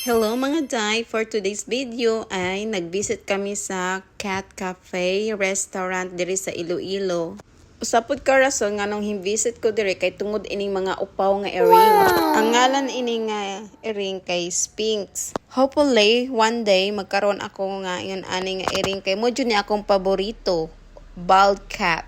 Hello mga Day! For today's video ay nag-visit kami sa Cat Cafe Restaurant diri sa Iloilo. Usapod ka rason nga nung him-visit ko diri kay tungod ining mga upaw nga earring. Ang ngalan ining nga earring kay Sphinx. Hopefully, one day magkaroon ako nga yun ani nga earring kay mo jud ni akong paborito, bald cat.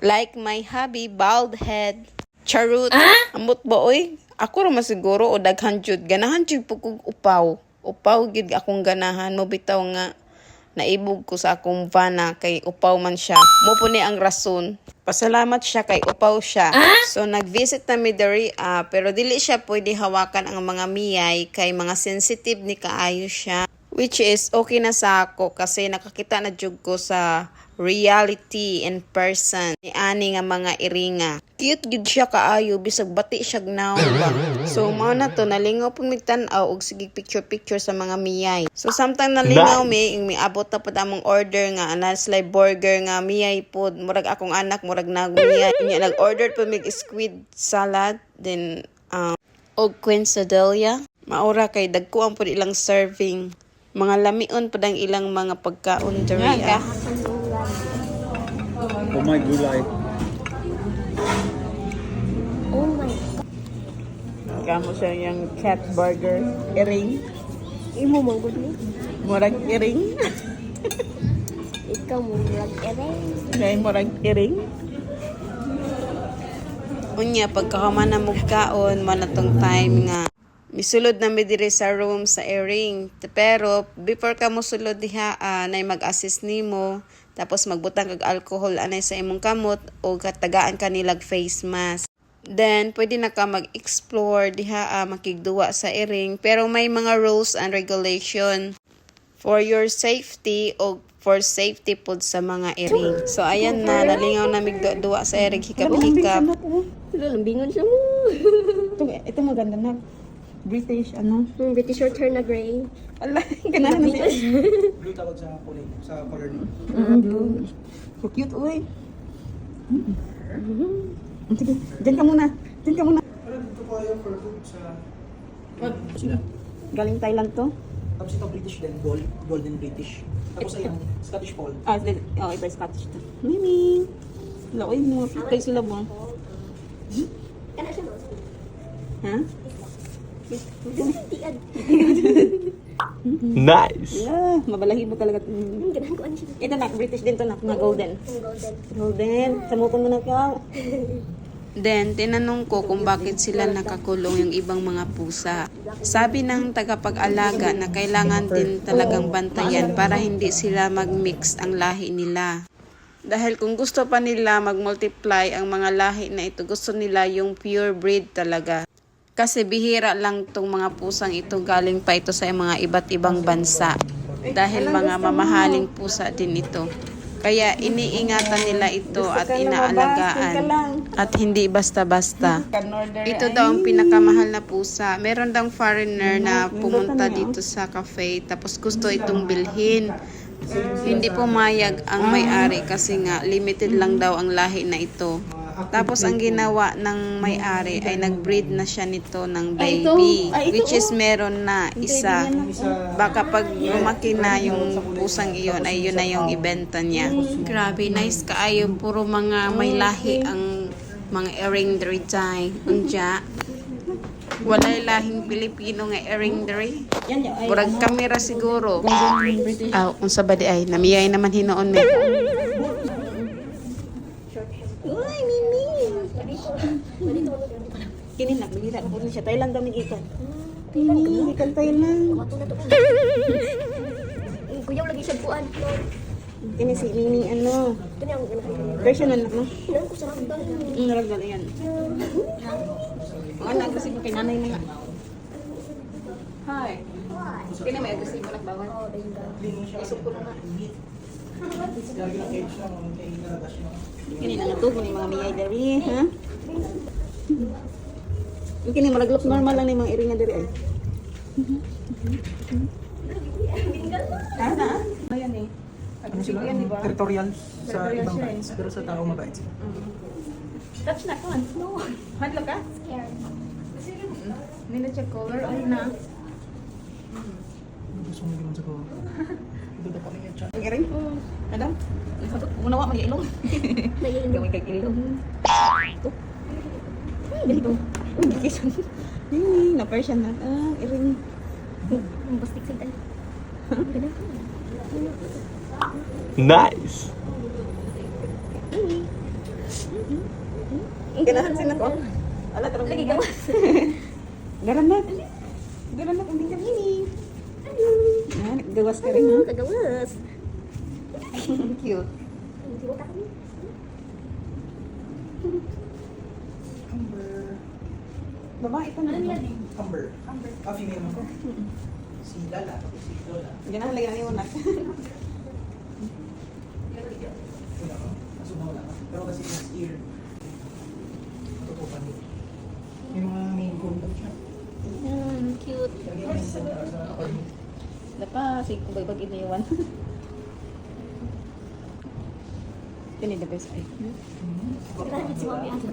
Like my hubby, bald head. Charot. Ambot ba oy? Ako ra masiguro o daghan jud ganahan jud pug upaw. Upaw gid akong ganahan mo bitaw nga naibog ko sa akong vana kay upaw man siya. Mo po ni ang rason. Pasalamat siya kay upaw siya. So nag-visit na mi diri pero dili siya pwede hawakan ang mga miyay kay mga sensitive ni kaayo siya. Which is okay na sa ako kasi nakakita na jud ko sa reality in person ni ani nga mga iringa. Cute gid siya kaayo bisag bati siya gnaw ba. So mao na to nalingaw pud migtan-aw og sige picture sa mga miyay. So samtang nalingaw mi abot na pud among order nga ana slide burger nga miyay pud murag akong anak murag nagmiyay. Nya nag-order pud mig squid salad then og quesadilla. Maura kay dagko ang pud ilang serving. Mga lamion pud ang ilang mga pagkaon diri. Oh my gulay. Oh my God. Kamo siya yung cat burger. Iring. Imo manggod ni. Murag iring. Ikaw mo lag-ere. Kaya murag iring. Unya, pagkahuman na mugkaon, manatong time nga. Misulod na mi diri sa room sa iring. Pero, before ka mo sulod diha, na mag-assist nimo, tapos magbutang kag alcohol anay sa imong kamot o katagaan ka nilag face mask. Then, pwede na ka mag-explore diha makigduwa sa iring. Pero may mga rules and regulation for your safety o for safety pod sa mga iring. So, ayan na. Nalingaw na migduwa sa iring. Hikap-hikap. Sila lambingon siya mo. Ito maganda na. British, ano? British short hair na gray. Ala, ganahan na siya. Blue tawag sa kulay, sa color niyo. Blue. So cute, uy. Sige, dyan ka muna. Dyan ka muna. Pero dito po kayo for food sa... Sila. Galing Thailand to? Tapos ito British din, golden British. Tapos ayan, Scottish Fold. Ito Scottish to. Mimi. Laoy mo, pitay sila mo. Kana siya mo. Ha? Tiad. Nice. Yeah, mabalahibo talaga. Ganahan ko ano siya. Ito na, British din to na, mga golden. Golden. Golden, samutan mo na ka. Then, tinanong ko kung bakit sila nakakulong yung ibang mga pusa. Sabi ng tagapag-alaga na kailangan din talagang bantayan para hindi sila mag-mix ang lahi nila. Dahil kung gusto pa nila mag-multiply ang mga lahi na ito, gusto nila yung pure breed talaga. Kasi bihira lang tong mga pusang ito, galing pa ito sa mga iba't ibang bansa. Dahil mga mamahaling pusa din ito. Kaya iniingatan nila ito at inaalagaan. At hindi basta-basta. Ito daw ang pinakamahal na pusa. Meron daw foreigner na pumunta dito sa cafe tapos gusto itong bilhin. Hindi pumayag ang may-ari kasi nga limited lang daw ang lahi na ito. Tapos ang ginawa ng may-ari ay nag-breed na siya nito ng baby. Which is meron na isa. Baka pag lumaki na yung pusang iyon ay yun na yung ibenta niya. Grabe, nice kaayo. Puro mga may lahi ang mga earring diri dyan. Unja. Walay lahing Pilipino nga earring diri. Murag kamera siguro. Unsa ba di ay? Namiyay naman hinoon me. Uy, Mimi. Kini nagbilita ko siya Thailand daw ikan. Pini ikan Thailand. Wato na to. Kuyaw lagi siya buan. Kini si Mimi ano? Ito niya ang ganahan. Version anak no? Hinang ko sa ragdan. Naragal yan. Ang anak kasi kay nanay mga. Hi. Kini may agresibo nak bawal. Oh, dahil Isok ko na. Lagi na cage siya, kay nalabas siya. Kini na natubo ni mga miyay diri, ha? Kini murag look normal lang ni mga iringa diri ay. Na? Ayan eh. Ano sila? Yan, di ba? Territorial sa Territorial ibang siya, bands, pero sa tao mabait sila. Touch na kon. No. Hadlo ka? scared. Nila check color ay na. gusto mo naman sa ko. Ito pa niya chat. Ang iring. Madam. Unawa man ilong. Naiinom. Gawin kag ilong. Ganito. Kisan. Na Persian na. Iring. Ang bastik sa itan. Ganun. Nice. Ganahan sila ko. Ala, tarong Lagi gawas. Garanat. Garanat ang tingkang ini. Naggawas ka rin, ha? Kagawas. Cute. Hindi mo takot. Amber. Babae ito na. Amber. Ah, female mo ko. Si Lala. Si Lola. Ganahan lagi ang iwanat. Wala ka. Kaso na wala ka. Pero kasi next year, matutupan mo. May mga main contact siya. Cute. Lagi yung main contact sa academy. Dapa, si kubay-bag iniwan. Kini the best ay. Nakakit si mami ato.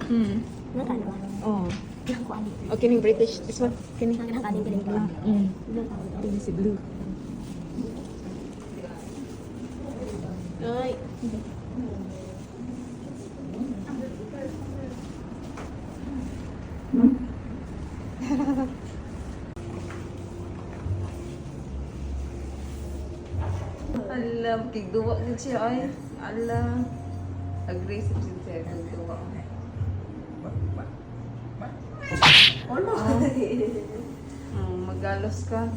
Nakakano ba? Oh. Ilang ko ani. Okay, ning British. This one. Kini. Nakakanin galing ko. Ilang tao. Kini si Blue. Ay. Alam, kigduwa din siya ay. Ala. Aggressive din siya. Kigduwa. Magalos ka.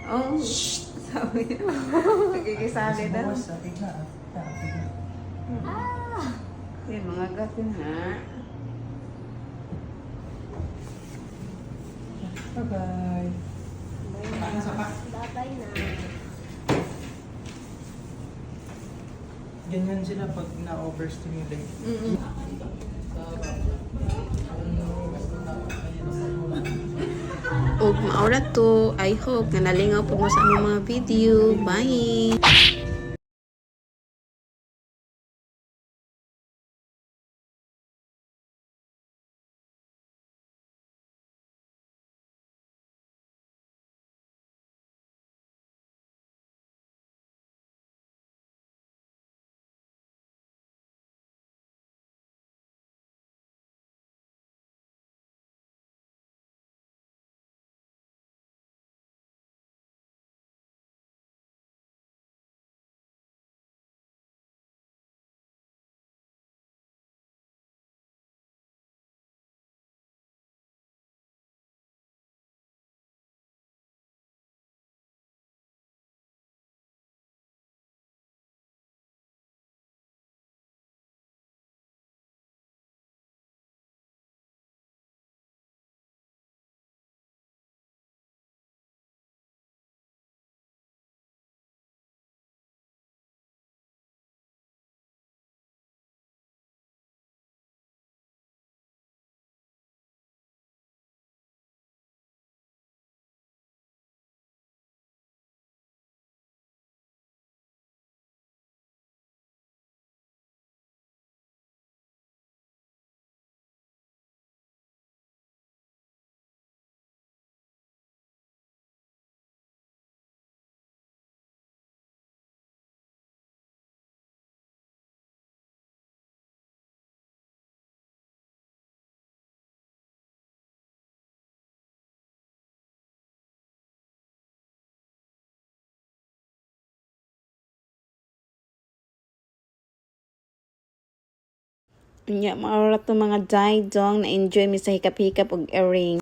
Oh, sabi. Nagkikisali na. Bawas sa tigna. Tigna. Yan, mga gatin ha. Bye-bye. Ano sa pa? Babay na. Ganyan sila pag na-overstimulate. Og maura to, I hope na nalingaw po mo sa among mga video. Bye! Nya, maura to mga daidong na enjoy mi sa hikap-hikap og earring.